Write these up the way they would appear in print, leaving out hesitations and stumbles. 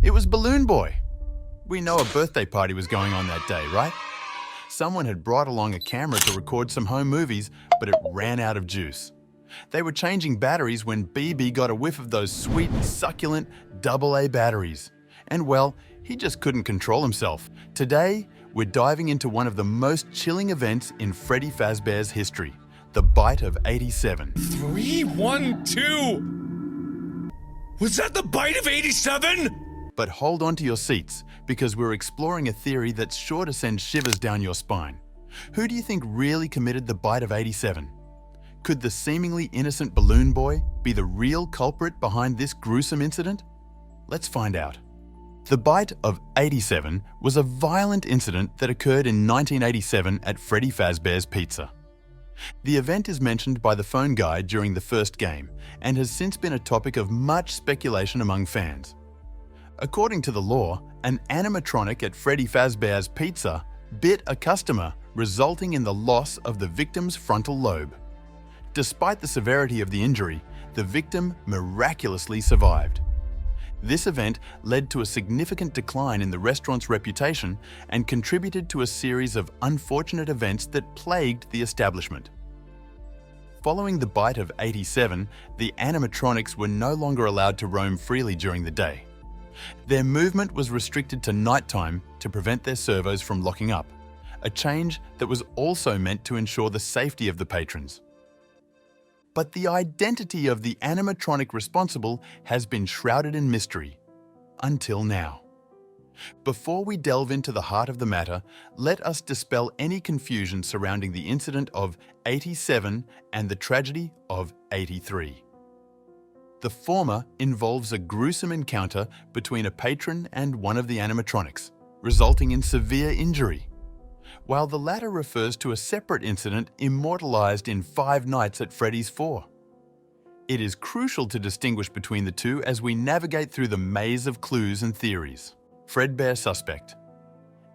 It was Balloon Boy. We know a birthday party was going on that day, right? Someone had brought along a camera to record some home movies, but it ran out of juice. They were changing batteries when BB got a whiff of those sweet, succulent AA batteries. And well, he just couldn't control himself. Today, we're diving into one of the most chilling events in Freddy Fazbear's history, the bite of 87. 3, 1, 2. Was that the bite of 87? But hold on to your seats, because we're exploring a theory that's sure to send shivers down your spine. Who do you think really committed the bite of 87? Could the seemingly innocent Balloon Boy be the real culprit behind this gruesome incident? Let's find out. The bite of 87 was a violent incident that occurred in 1987 at Freddy Fazbear's Pizza. The event is mentioned by the phone guy during the first game and has since been a topic of much speculation among fans. According to the law, an animatronic at Freddy Fazbear's Pizza bit a customer, resulting in the loss of the victim's frontal lobe. Despite the severity of the injury, the victim miraculously survived. This event led to a significant decline in the restaurant's reputation and contributed to a series of unfortunate events that plagued the establishment. Following the bite of 87, the animatronics were no longer allowed to roam freely during the day. Their movement was restricted to nighttime to prevent their servos from locking up, a change that was also meant to ensure the safety of the patrons. But the identity of the animatronic responsible has been shrouded in mystery, until now. Before we delve into the heart of the matter, let us dispel any confusion surrounding the incident of 87 and the tragedy of 83. The former involves a gruesome encounter between a patron and one of the animatronics, resulting in severe injury, while the latter refers to a separate incident immortalized in Five Nights at Freddy's 4. It is crucial to distinguish between the two as we navigate through the maze of clues and theories. Fredbear Suspect.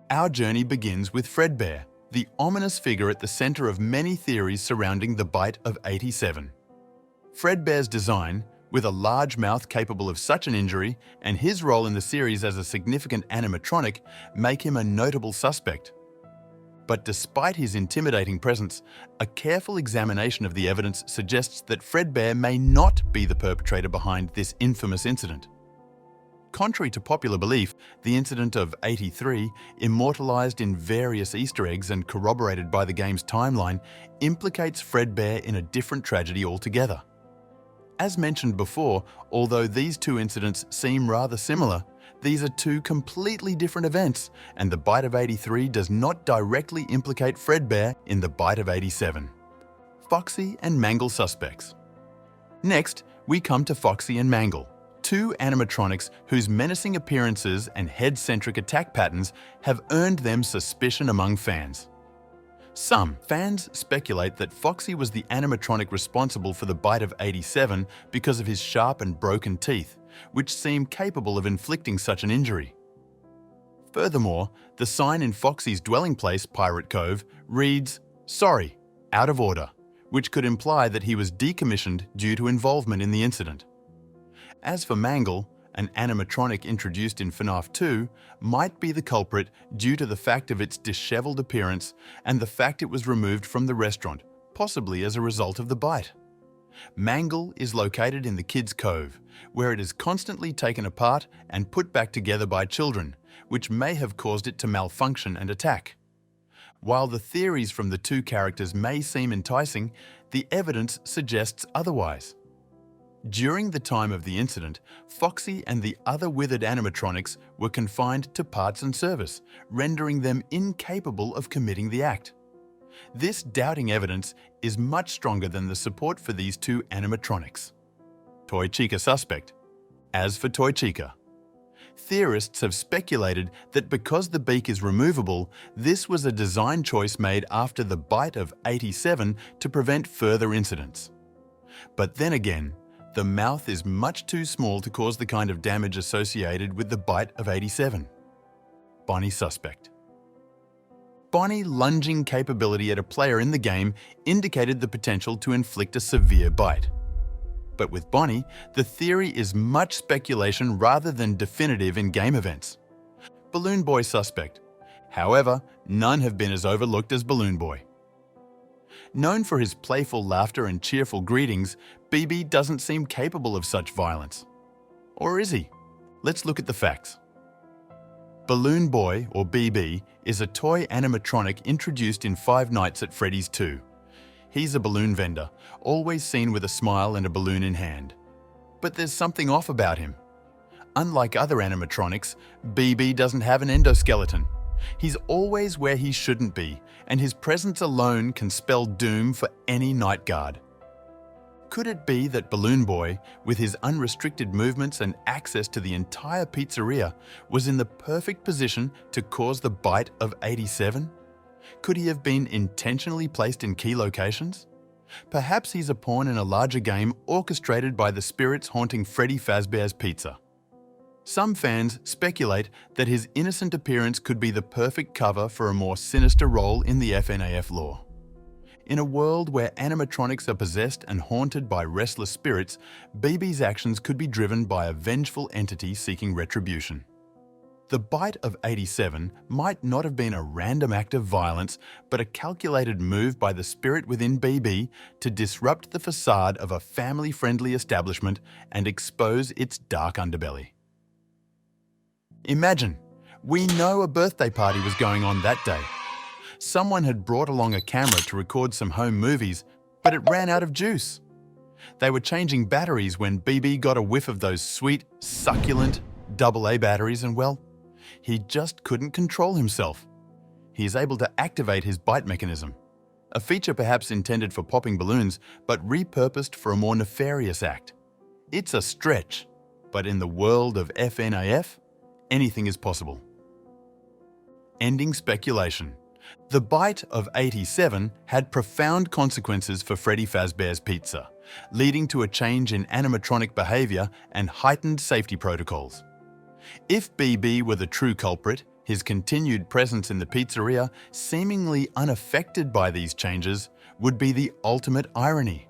Our journey begins with Fredbear, the ominous figure at the center of many theories surrounding the bite of 87. Fredbear's design, with a large mouth capable of such an injury, and his role in the series as a significant animatronic, make him a notable suspect. But despite his intimidating presence, a careful examination of the evidence suggests that Fredbear may not be the perpetrator behind this infamous incident. Contrary to popular belief, the incident of 83, immortalized in various Easter eggs and corroborated by the game's timeline, implicates Fredbear in a different tragedy altogether. As mentioned before, although these two incidents seem rather similar, these are two completely different events, and the bite of 83 does not directly implicate Fredbear in the bite of 87. Foxy and Mangle suspects. Next, we come to Foxy and Mangle, two animatronics whose menacing appearances and head-centric attack patterns have earned them suspicion among fans. Some fans speculate that Foxy was the animatronic responsible for the bite of 87 because of his sharp and broken teeth, which seem capable of inflicting such an injury. Furthermore, the sign in Foxy's dwelling place, Pirate Cove, reads, "Sorry, out of order," which could imply that he was decommissioned due to involvement in the incident. As for Mangle, an animatronic introduced in FNAF 2, might be the culprit due to the fact of its disheveled appearance and the fact it was removed from the restaurant, possibly as a result of the bite. Mangle is located in the Kids' Cove, where it is constantly taken apart and put back together by children, which may have caused it to malfunction and attack. While the theories from the two characters may seem enticing, the evidence suggests otherwise. During the time of the incident, Foxy and the other withered animatronics were confined to parts and service, rendering them incapable of committing the act. This doubting evidence is much stronger than the support for these two animatronics. Toy Chica suspect. As for Toy Chica, theorists have speculated that because the beak is removable, this was a design choice made after the bite of 87 to prevent further incidents. But then again, the mouth is much too small to cause the kind of damage associated with the bite of 87. Bonnie suspect. Bonnie's lunging capability at a player in the game indicated the potential to inflict a severe bite. But with Bonnie, the theory is much speculation rather than definitive in game events. Balloon Boy suspect. However, none have been as overlooked as Balloon Boy. Known for his playful laughter and cheerful greetings, BB doesn't seem capable of such violence. Or is he? Let's look at the facts. Balloon Boy, or BB, is a toy animatronic introduced in Five Nights at Freddy's 2. He's a balloon vendor, always seen with a smile and a balloon in hand. But there's something off about him. Unlike other animatronics, BB doesn't have an endoskeleton. He's always where he shouldn't be, and his presence alone can spell doom for any night guard. Could it be that Balloon Boy, with his unrestricted movements and access to the entire pizzeria, was in the perfect position to cause the bite of 87? Could he have been intentionally placed in key locations? Perhaps he's a pawn in a larger game orchestrated by the spirits haunting Freddy Fazbear's Pizza. Some fans speculate that his innocent appearance could be the perfect cover for a more sinister role in the FNAF lore. In a world where animatronics are possessed and haunted by restless spirits, BB's actions could be driven by a vengeful entity seeking retribution. The bite of 87 might not have been a random act of violence, but a calculated move by the spirit within BB to disrupt the facade of a family-friendly establishment and expose its dark underbelly. Imagine, we know a birthday party was going on that day. Someone had brought along a camera to record some home movies, but it ran out of juice. They were changing batteries when BB got a whiff of those sweet, succulent AA batteries and, well, he just couldn't control himself. He is able to activate his bite mechanism, a feature perhaps intended for popping balloons, but repurposed for a more nefarious act. It's a stretch, but in the world of FNAF, anything is possible. Ending speculation. The bite of 87 had profound consequences for Freddy Fazbear's Pizza, leading to a change in animatronic behavior and heightened safety protocols. If BB were the true culprit, his continued presence in the pizzeria, seemingly unaffected by these changes, would be the ultimate irony.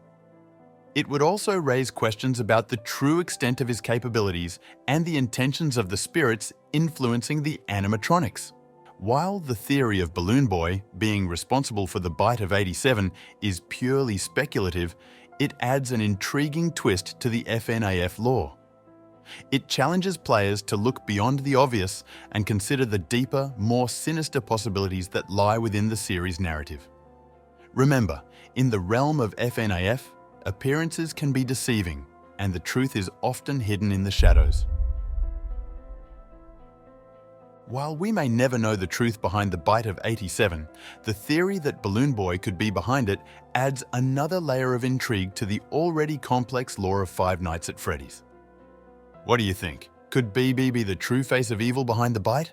It would also raise questions about the true extent of his capabilities and the intentions of the spirits influencing the animatronics. While the theory of Balloon Boy being responsible for the bite of 87 is purely speculative, it adds an intriguing twist to the FNAF lore. It challenges players to look beyond the obvious and consider the deeper, more sinister possibilities that lie within the series' narrative. Remember, in the realm of FNAF, appearances can be deceiving, and the truth is often hidden in the shadows. While we may never know the truth behind the bite of 87, the theory that Balloon Boy could be behind it adds another layer of intrigue to the already complex lore of Five Nights at Freddy's. What do you think? Could BB be the true face of evil behind the bite?